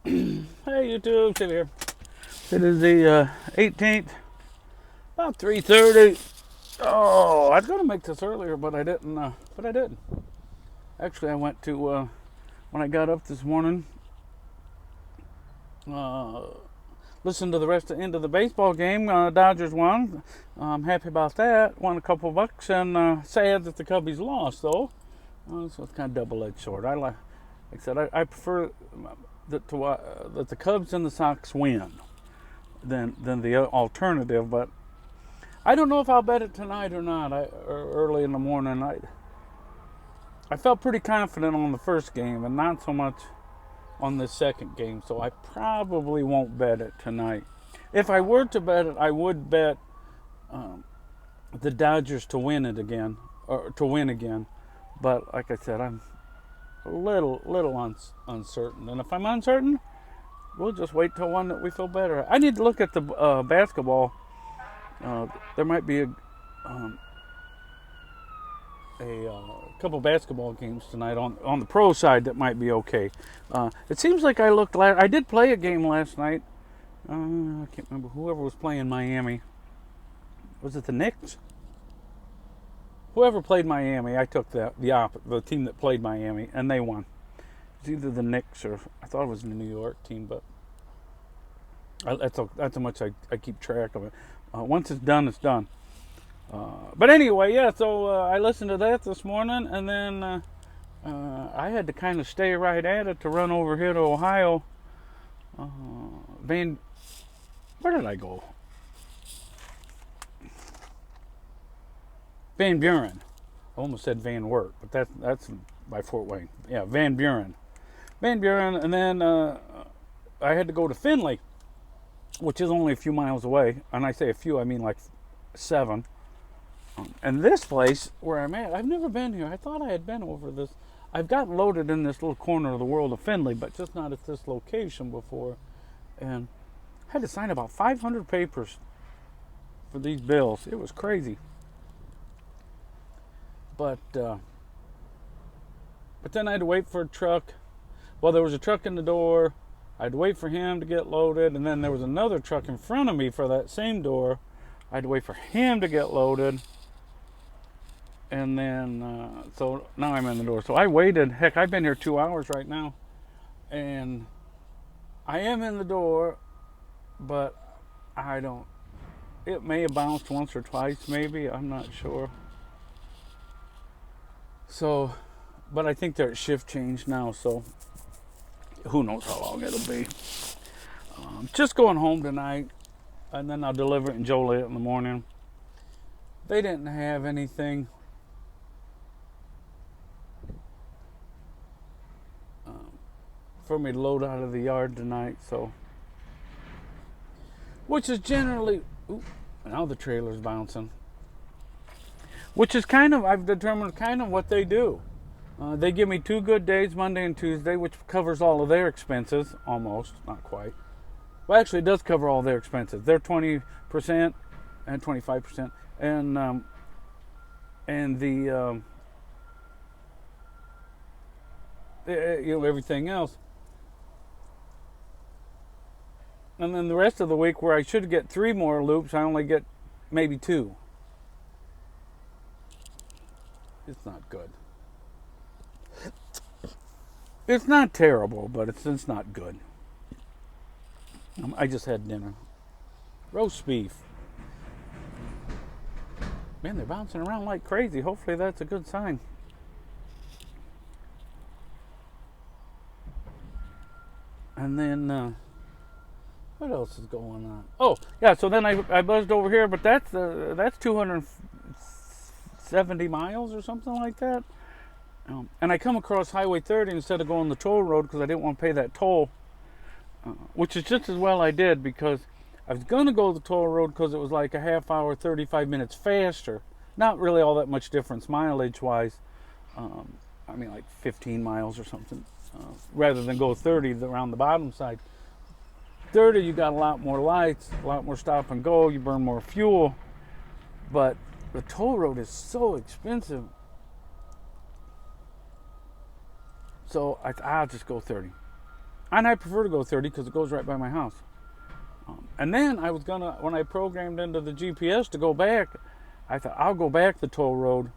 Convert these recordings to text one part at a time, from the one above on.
Hey YouTube, Steve here. It is the 18th, about 3:30. Oh, I was gonna make this earlier, but I didn't. Actually, I went to when I got up this morning. Uh, Listened to the end of the baseball game. Dodgers won. I'm happy about that. Won a couple bucks, and sad that the Cubbies lost though. So it's kind of double-edged sword. Like I said, I prefer that the Cubs and the Sox win than the alternative. But I don't know if I'll bet it tonight or not. Early in the morning, I felt pretty confident on the first game, and not so much on the second game. So I probably won't bet it tonight. If I were to bet it, I would bet the Dodgers to win it again, or to win again. But like I said, I'm a little uncertain. And if I'm uncertain, we'll just wait till one that we feel better. I need to look at the basketball. There might be a couple basketball games tonight on the pro side that might be okay. It seems like I did play a game last night. I can't remember whoever was playing Miami. Was it the Knicks? Whoever played Miami, I took the team that played Miami, and they won. It's either the Knicks or I thought it was the New York team, but that's how much I keep track of it. Once it's done, it's done. But anyway, yeah. So I listened to that this morning, and then I had to kind of stay right at it to run over here to Ohio. Where did I go? Van Buren. I almost said Van Wert, but that's by Fort Wayne. Yeah, Van Buren. Van Buren, and then I had to go to Findlay, which is only a few miles away. And I say a few, I mean like 7. And this place where I'm at, I've never been here. I thought I had been over this. I've gotten loaded in this little corner of the world of Findlay, but just not at this location before. And I had to sign about 500 papers for these bills. It was crazy. But then I had to wait for a truck. Well, there was a truck in the door. I had to wait for him to get loaded, and then there was another truck in front of me for that same door. I had to wait for him to get loaded. And then, so now I'm in the door. So I waited. Heck, I've been here 2 hours right now. And I am in the door, but it may have bounced once or twice, maybe. I'm not sure. So, but I think they're at shift change now, so who knows how long it'll be. Just going home tonight, and then I'll deliver it in Joliet in the morning. They didn't have anything for me to load out of the yard tonight, so, which is generally, now the trailer's bouncing, which is I've determined kind of what they do. They give me 2 good days, Monday and Tuesday, which covers all of their expenses, almost, not quite. Well, actually, it does cover all their expenses. They're 20% and 25%, and the everything else. And then the rest of the week, where I should get 3 more loops, I only get maybe 2. It's not good. It's not terrible, but it's not good. I just had dinner. Roast beef. Man, they're bouncing around like crazy. Hopefully that's a good sign. And then, what else is going on? Oh, yeah, so then I buzzed over here, but that's 270 miles or something like that. And I come across Highway 30 instead of going the toll road because I didn't want to pay that toll, which is just as well I did, because I was going to go the toll road because it was like a half hour, 35 minutes faster. Not really all that much difference mileage-wise. I mean, like 15 miles or something, rather than go 30 around the bottom side. 30, you got a lot more lights, a lot more stop and go, you burn more fuel, but the toll road is so expensive. So I'll just go 30. And I prefer to go 30 because it goes right by my house. And then I was gonna, when I programmed into the GPS to go back, I thought I'll go back the toll road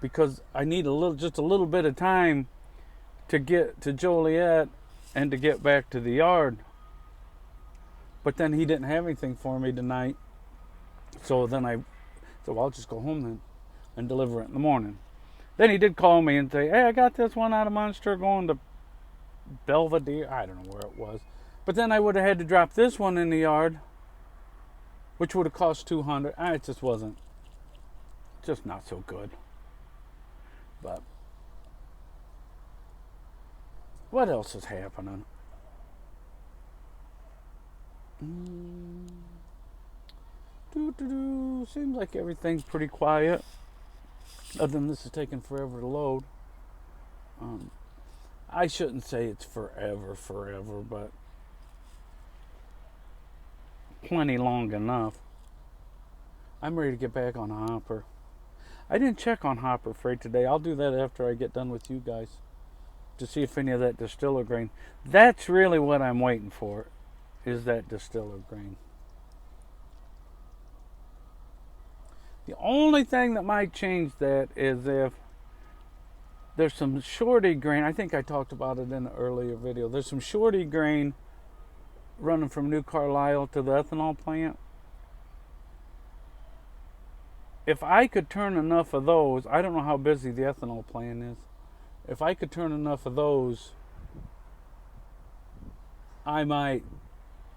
because I need just a little bit of time to get to Joliet and to get back to the yard. But then he didn't have anything for me tonight, so then I said, well, I'll just go home then and deliver it in the morning. Then he did call me and say, hey, I got this one out of Munster going to Belvedere. I don't know where it was. But then I would have had to drop this one in the yard, which would have cost $200. It just wasn't, just not so good. But what else is happening? Seems like everything's pretty quiet. Other than this is taking forever to load. I shouldn't say it's forever, but plenty long enough. I'm ready to get back on Hopper. I didn't check on Hopper Freight today. I'll do that after I get done with you guys to see if any of that distiller grain. That's really what I'm waiting for, is that distiller grain. The only thing that might change that is if there's some shorty grain. I think I talked about it in an earlier video. There's some shorty grain running from New Carlisle to the ethanol plant. If I could turn enough of those, I don't know how busy the ethanol plant is. If I could turn enough of those, I might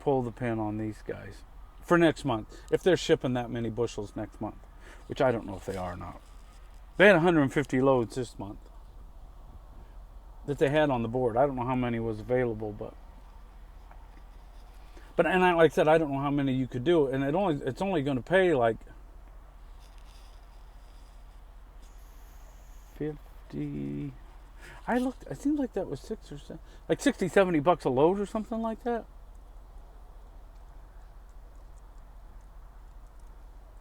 pull the pin on these guys for next month. If they're shipping that many bushels next month, which I don't know if they are or not. They had 150 loads this month that they had on the board. I don't know how many was available, but and like I said, I don't know how many you could do, and it's only going to pay like 50. I looked. It seems like that was 6 or 7, like $60-70 a load or something like that.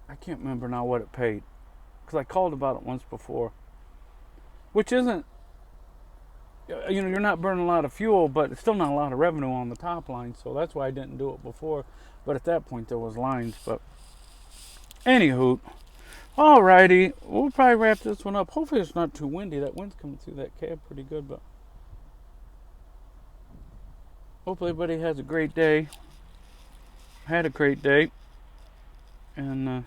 I can't remember now what it paid, because I called about it once before, which isn't, you're not burning a lot of fuel, but it's still not a lot of revenue on the top line, so that's why I didn't do it before. But at that point there was lines. But anywho, alrighty, we'll probably wrap this one up. Hopefully it's not too windy. That wind's coming through that cab pretty good, but hopefully everybody has a great day. Had a great day, and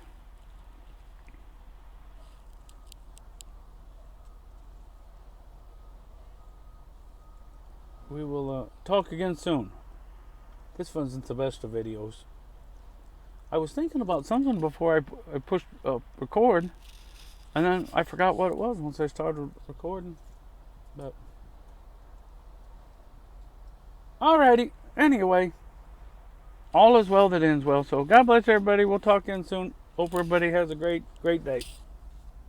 we will talk again soon. This wasn't the best of videos. I was thinking about something before I pushed record, and then I forgot what it was once I started recording. But alrighty, anyway, all is well that ends well. So God bless everybody. We'll talk again soon. Hope everybody has a great day.